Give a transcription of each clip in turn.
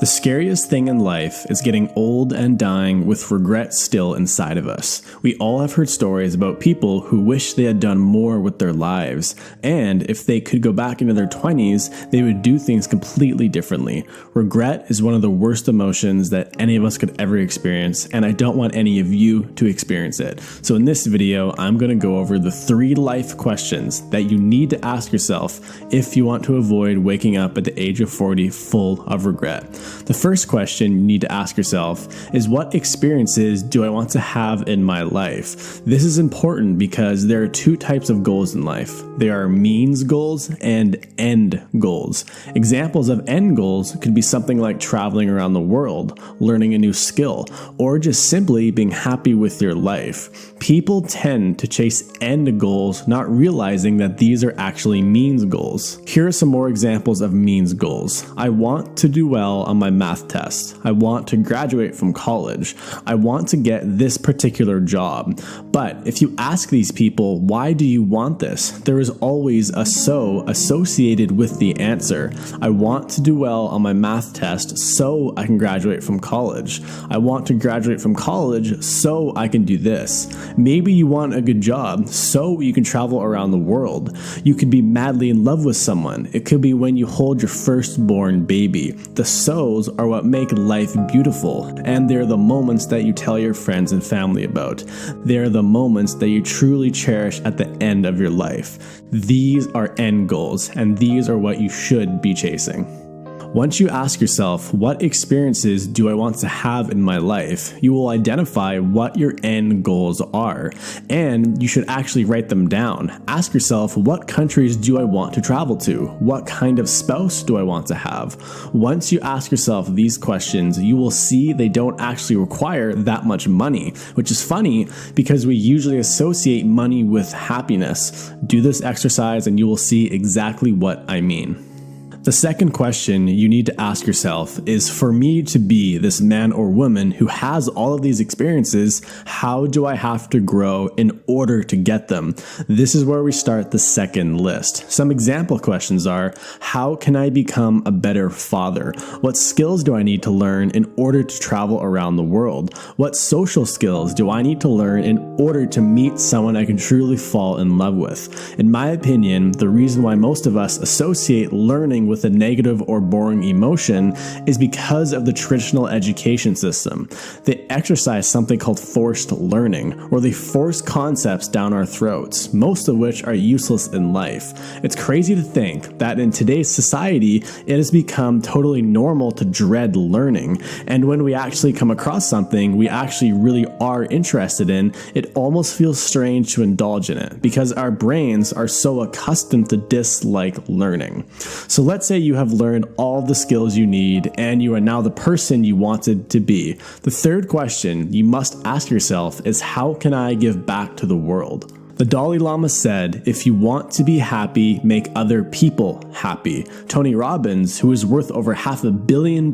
The scariest thing in life is getting old and dying with regret still inside of us. We all have heard stories about people who wish they had done more with their lives, and if they could go back into their 20s, they would do things completely differently. Regret is one of the worst emotions that any of us could ever experience, and I don't want any of you to experience it. So in this video, I'm going to go over the 3 life questions that you need to ask yourself if you want to avoid waking up at the age of 40 full of regret. The first question you need to ask yourself is, what experiences do I want to have in my life? This is important because there are 2 types of goals in life. There are means goals and end goals. Examples of end goals could be something like traveling around the world, learning a new skill, or just simply being happy with your life. People tend to chase end goals, not realizing that these are actually means goals. Here are some more examples of means goals. I want to do well on my math test. I want to graduate from college. I want to get this particular job. But if you ask these people, why do you want this? There is always a so associated with the answer. I want to do well on my math test so I can graduate from college. I want to graduate from college so I can do this. Maybe you want a good job so you can travel around the world. You could be madly in love with someone. It could be when you hold your firstborn baby. The so's are what make life beautiful, and they're the moments that you tell your friends and family about. They're the moments that you truly cherish at the end of your life. These are end goals, and these are what you should be chasing. Once you ask yourself, what experiences do I want to have in my life, you will identify what your end goals are, and you should actually write them down. Ask yourself, what countries do I want to travel to? What kind of spouse do I want to have? Once you ask yourself these questions, you will see they don't actually require that much money, which is funny because we usually associate money with happiness. Do this exercise and you will see exactly what I mean. The second question you need to ask yourself is, for me to be this man or woman who has all of these experiences, how do I have to grow in order to get them? This is where we start the second list. Some example questions are, how can I become a better father? What skills do I need to learn in order to travel around the world? What social skills do I need to learn in order to meet someone I can truly fall in love with? In my opinion, the reason why most of us associate learning with a negative or boring emotion is because of the traditional education system. They exercise something called forced learning, where they force concepts down our throats, most of which are useless in life. It's crazy to think that in today's society, it has become totally normal to dread learning, and when we actually come across something we actually really are interested in, it almost feels strange to indulge in it because our brains are so accustomed to dislike learning. So let's say you have learned all the skills you need and you are now the person you wanted to be. The third question you must ask yourself is, how can I give back to the world? The Dalai Lama said, if you want to be happy, make other people happy. Tony Robbins, who is worth over $500 million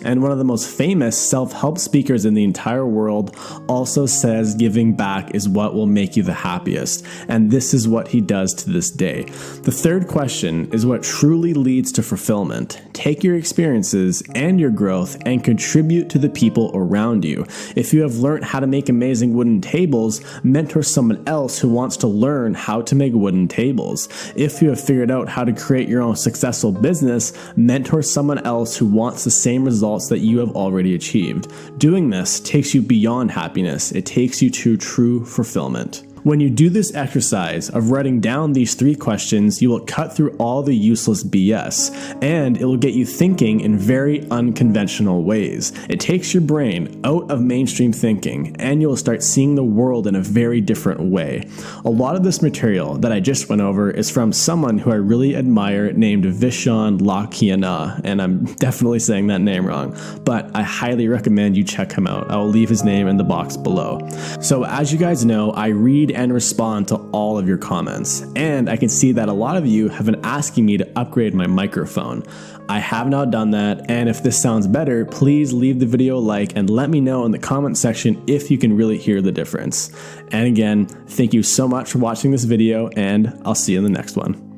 and one of the most famous self-help speakers in the entire world, also says giving back is what will make you the happiest. And this is what he does to this day. The third question is what truly leads to fulfillment. Take your experiences and your growth and contribute to the people around you. If you have learned how to make amazing wooden tables, mentor someone else who wants to learn how to make wooden tables. If you have figured out how to create your own successful business, mentor someone else who wants the same results that you have already achieved. Doing this takes you beyond happiness. It takes you to true fulfillment. When you do this exercise of writing down these 3 questions, you will cut through all the useless BS, and it will get you thinking in very unconventional ways. It takes your brain out of mainstream thinking, and you will start seeing the world in a very different way. A lot of this material that I just went over is from someone who I really admire named Vishen Lakhiani, and I'm definitely saying that name wrong, but I highly recommend you check him out. I will leave his name in the box below. So as you guys know, I read and respond to all of your comments, and I can see that a lot of you have been asking me to upgrade my microphone. I have now done that, and if this sounds better, please leave the video a like and let me know in the comment section if you can really hear the difference. And again, thank you so much for watching this video, and I'll see you in the next one.